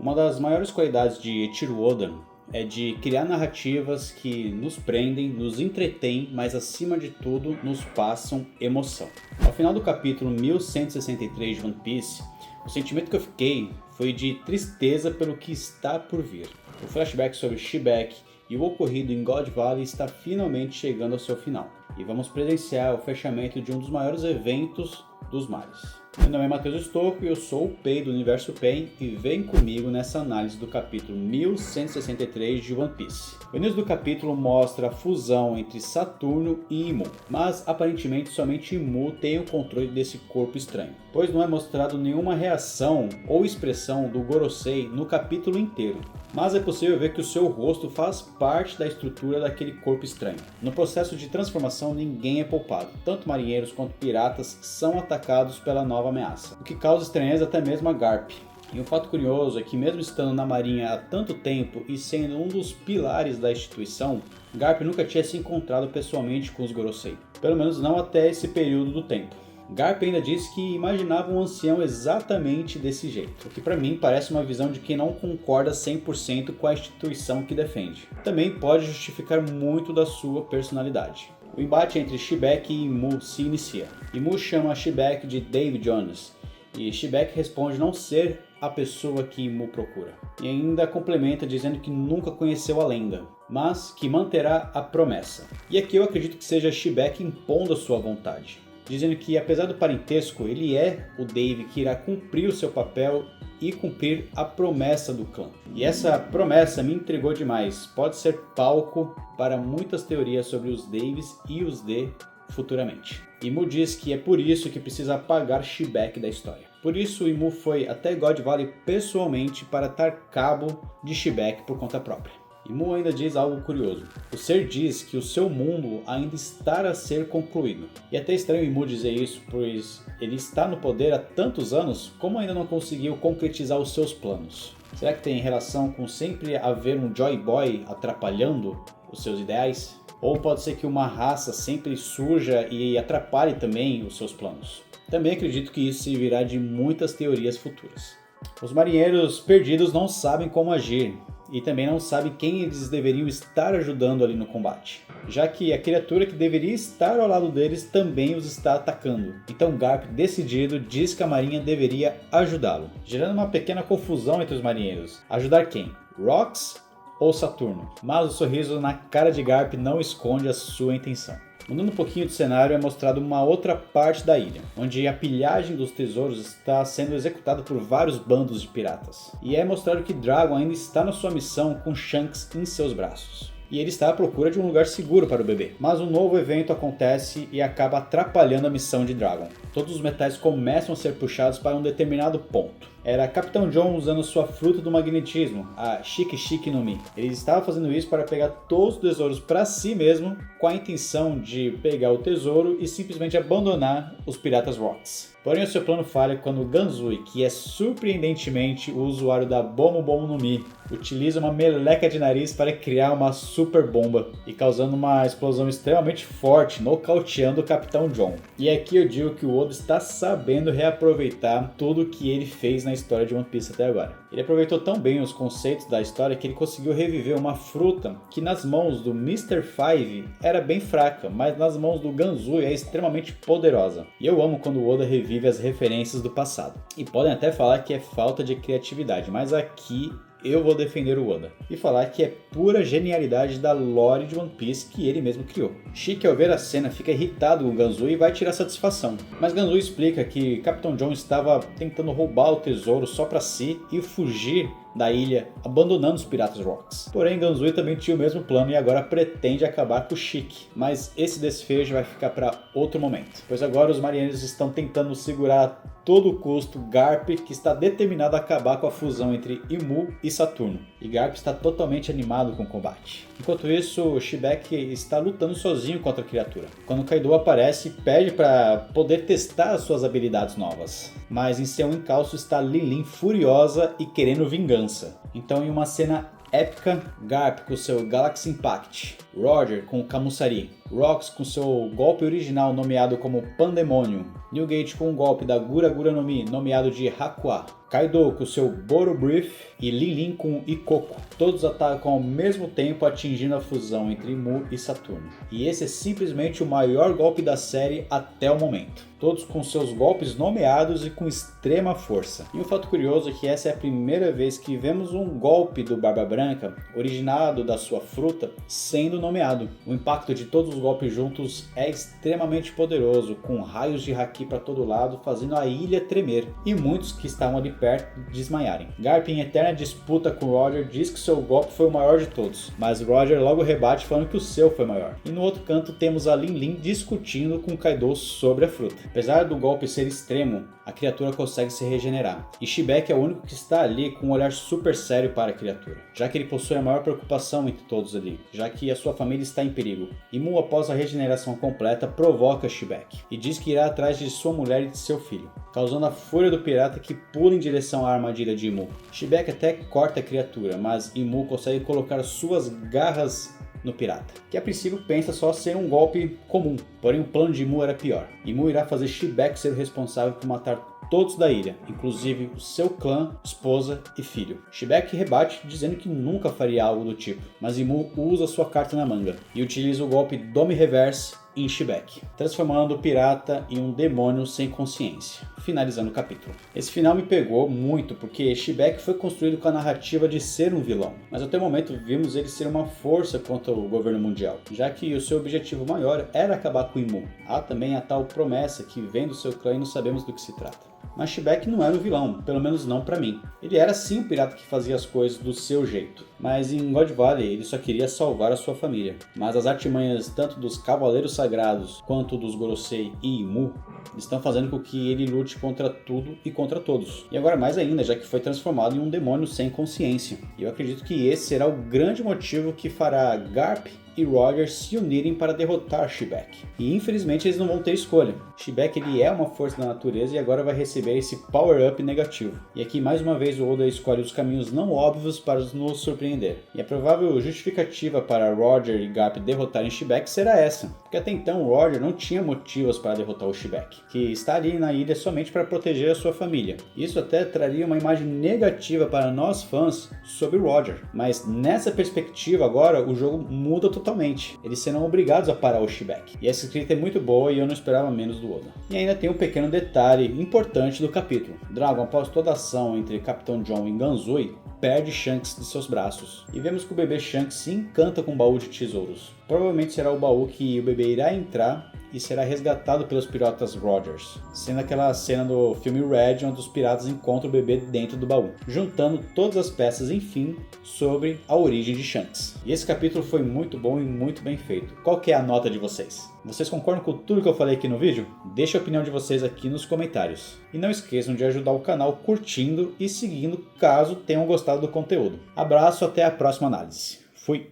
Uma das maiores qualidades de Eiichiro Oda é de criar narrativas que nos prendem, nos entretêm, mas acima de tudo nos passam emoção. Ao final do capítulo 1163 de One Piece, o sentimento que eu fiquei foi de tristeza pelo que está por vir. O flashback sobre Shebek e o ocorrido em God Valley está finalmente chegando ao seu final, e vamos presenciar o fechamento de um dos maiores eventos dos mares. Meu nome é Matheus Stocco e eu sou o Pei do Universo Pen e vem comigo nessa análise do capítulo 1163 de One Piece. O início do capítulo mostra a fusão entre Saturno e Imu, mas aparentemente somente Imu tem o controle desse corpo estranho, pois não é mostrado nenhuma reação ou expressão do Gorosei no capítulo inteiro. Mas é possível ver que o seu rosto faz parte da estrutura daquele corpo estranho. No processo de transformação ninguém é poupado, tanto marinheiros quanto piratas são atacados pela nova ameaça, o que causa estranheza até mesmo a Garp. E um fato curioso é que mesmo estando na marinha há tanto tempo e sendo um dos pilares da instituição, Garp nunca tinha se encontrado pessoalmente com os Gorosei, pelo menos não até esse período do tempo. Garp ainda disse que imaginava um ancião exatamente desse jeito, o que para mim parece uma visão de quem não concorda 100% com a instituição que defende. Também pode justificar muito da sua personalidade. O embate entre Shebek e Imu se inicia. Imu chama Shebek de Dave Jones, e Shebek responde não ser a pessoa que Imu procura. E ainda complementa dizendo que nunca conheceu a lenda, mas que manterá a promessa. E aqui eu acredito que seja Shebek impondo a sua vontade, dizendo que apesar do parentesco, ele é o Dave que irá cumprir o seu papel e cumprir a promessa do clã. E essa promessa me intrigou demais, pode ser palco para muitas teorias sobre os Daves e os D futuramente. Imu diz que é por isso que precisa apagar Shebek da história. Por isso Imu foi até God Valley pessoalmente para dar cabo de Shebek por conta própria. Imu ainda diz algo curioso. O ser diz que o seu mundo ainda está a ser concluído. E é até estranho Imu dizer isso, pois ele está no poder há tantos anos, como ainda não conseguiu concretizar os seus planos? Será que tem relação com sempre haver um Joy Boy atrapalhando os seus ideais? Ou pode ser que uma raça sempre surja e atrapalhe também os seus planos? Também acredito que isso se virá de muitas teorias futuras. Os marinheiros perdidos não sabem como agir, e também não sabem quem eles deveriam estar ajudando ali no combate, já que a criatura que deveria estar ao lado deles também os está atacando. Então Garp, decidido, diz que a marinha deveria ajudá-lo, gerando uma pequena confusão entre os marinheiros. Ajudar quem? Rox ou Saturno? Mas o sorriso na cara de Garp não esconde a sua intenção. Mudando um pouquinho de cenário, é mostrado uma outra parte da ilha, onde a pilhagem dos tesouros está sendo executada por vários bandos de piratas. E é mostrado que Dragon ainda está na sua missão com Shanks em seus braços. E ele está à procura de um lugar seguro para o bebê. Mas um novo evento acontece e acaba atrapalhando a missão de Dragon. Todos os metais começam a ser puxados para um determinado ponto. Era Capitão John usando sua fruta do magnetismo, a Shiki Shiki no Mi. Ele estava fazendo isso para pegar todos os tesouros para si mesmo, com a intenção de pegar o tesouro e simplesmente abandonar os Piratas Rocks. Porém o seu plano falha quando Ganzui, que é surpreendentemente o usuário da Bomu Bomu no Mi, utiliza uma meleca de nariz para criar uma super bomba e causando uma explosão extremamente forte, nocauteando o Capitão John. E aqui eu digo que o Oda está sabendo reaproveitar tudo o que ele fez na história de One Piece até agora. Ele aproveitou tão bem os conceitos da história que ele conseguiu reviver uma fruta que nas mãos do Mr. Five era bem fraca, mas nas mãos do Ganzui é extremamente poderosa. E eu amo quando o Oda revive as referências do passado. E podem até falar que é falta de criatividade, mas aqui eu vou defender o Oda e falar que é pura genialidade da lore de One Piece que ele mesmo criou. Shiki, ao ver a cena, fica irritado com o Ganzui e vai tirar satisfação. Mas Ganzui explica que Capitão John estava tentando roubar o tesouro só para si e fugir da ilha, abandonando os Piratas Rocks. Porém, Ganzui também tinha o mesmo plano e agora pretende acabar com o Shiki. Mas esse desfecho vai ficar para outro momento, pois agora os marinheiros estão tentando segurar a todo custo Garp, que está determinado a acabar com a fusão entre Imu e Saturno. E Garp está totalmente animado com o combate. Enquanto isso, Shebek está lutando sozinho contra a criatura. Quando Kaido aparece, pede para poder testar as suas habilidades novas. Mas em seu encalço está Lilin furiosa e querendo vingança. Então, em uma cena épica, Garp com seu Galaxy Impact, Roger com o Kamusari, Rox com seu golpe original nomeado como Pandemonium, Newgate com o golpe da Gura Gura no Mi nomeado de Hakua, Kaido com seu Boro Brief e Lilin com Ikkoku. Todos atacam ao mesmo tempo, atingindo a fusão entre Mu e Saturno. E esse é simplesmente o maior golpe da série até o momento. Todos com seus golpes nomeados e com extrema força. E um fato curioso é que essa é a primeira vez que vemos um golpe do Barba Branca, originado da sua fruta, sendo nomeado. O impacto de todos os golpes juntos é extremamente poderoso, com raios de Haki para todo lado, fazendo a ilha tremer, e muitos que estavam ali perto desmaiarem. Garp, em eterna disputa com Roger, diz que seu golpe foi o maior de todos, mas Roger logo rebate falando que o seu foi maior. E no outro canto temos a Lin Lin discutindo com Kaido sobre a fruta. Apesar do golpe ser extremo, a criatura consegue se regenerar, e Shibek é o único que está ali com um olhar super sério para a criatura, já que ele possui a maior preocupação entre todos ali, já que a sua família está em perigo. E Mu, após a regeneração completa, provoca Shibek, e diz que irá atrás de sua mulher e de seu filho, causando a fúria do pirata que pula em direção à armadilha de Imu. Shibek até corta a criatura, mas Imu consegue colocar suas garras no pirata, que a princípio pensa só ser um golpe comum, porém o plano de Imu era pior. Imu irá fazer Shibek ser o responsável por matar todos da ilha, inclusive o seu clã, esposa e filho. Shibek rebate dizendo que nunca faria algo do tipo, mas Imu usa sua carta na manga e utiliza o golpe Dome Reverse em Shibek, transformando o pirata em um demônio sem consciência, finalizando o capítulo. Esse final me pegou muito porque Shibek foi construído com a narrativa de ser um vilão, mas até o momento vimos ele ser uma força contra o governo mundial, já que o seu objetivo maior era acabar com Imu. Há também a tal promessa que vem do seu clã e não sabemos do que se trata. Mas Shibek não era o vilão, pelo menos não pra mim. Ele era sim um pirata que fazia as coisas do seu jeito, mas em God Valley ele só queria salvar a sua família. Mas as artimanhas tanto dos Cavaleiros Sagrados quanto dos Gorosei e Imu estão fazendo com que ele lute contra tudo e contra todos. E agora mais ainda, já que foi transformado em um demônio sem consciência. E eu acredito que esse será o grande motivo que fará Garp e Roger se unirem para derrotar Shibek. E infelizmente eles não vão ter escolha. Shibek ele é uma força da natureza e agora vai receber esse power-up negativo. E aqui mais uma vez o Oda escolhe os caminhos não óbvios para nos surpreender. E a provável justificativa para Roger e Garp derrotarem Shibek será essa. Porque até então Roger não tinha motivos para derrotar o Shibek, que está ali na ilha somente para proteger a sua família. Isso até traria uma imagem negativa para nós fãs sobre Roger. Mas nessa perspectiva agora o jogo muda totalmente. Eles serão obrigados a parar o Shibek. E essa escrita é muito boa e eu não esperava menos do Oda. E ainda tem um pequeno detalhe importante do capítulo. Dragon, após toda a ação entre Capitão John e Ganzui, perde Shanks de seus braços. E vemos que o bebê Shanks se encanta com um baú de tesouros. Provavelmente será o baú que o bebê irá entrar e será resgatado pelos piratas Rogers, sendo aquela cena do filme Red onde os piratas encontram o bebê dentro do baú, juntando todas as peças, enfim, sobre a origem de Shanks. E esse capítulo foi muito bom e muito bem feito. Qual que é a nota de vocês? Vocês concordam com tudo que eu falei aqui no vídeo? Deixe a opinião de vocês aqui nos comentários. E não esqueçam de ajudar o canal curtindo e seguindo caso tenham gostado do conteúdo. Abraço, até a próxima análise. Fui!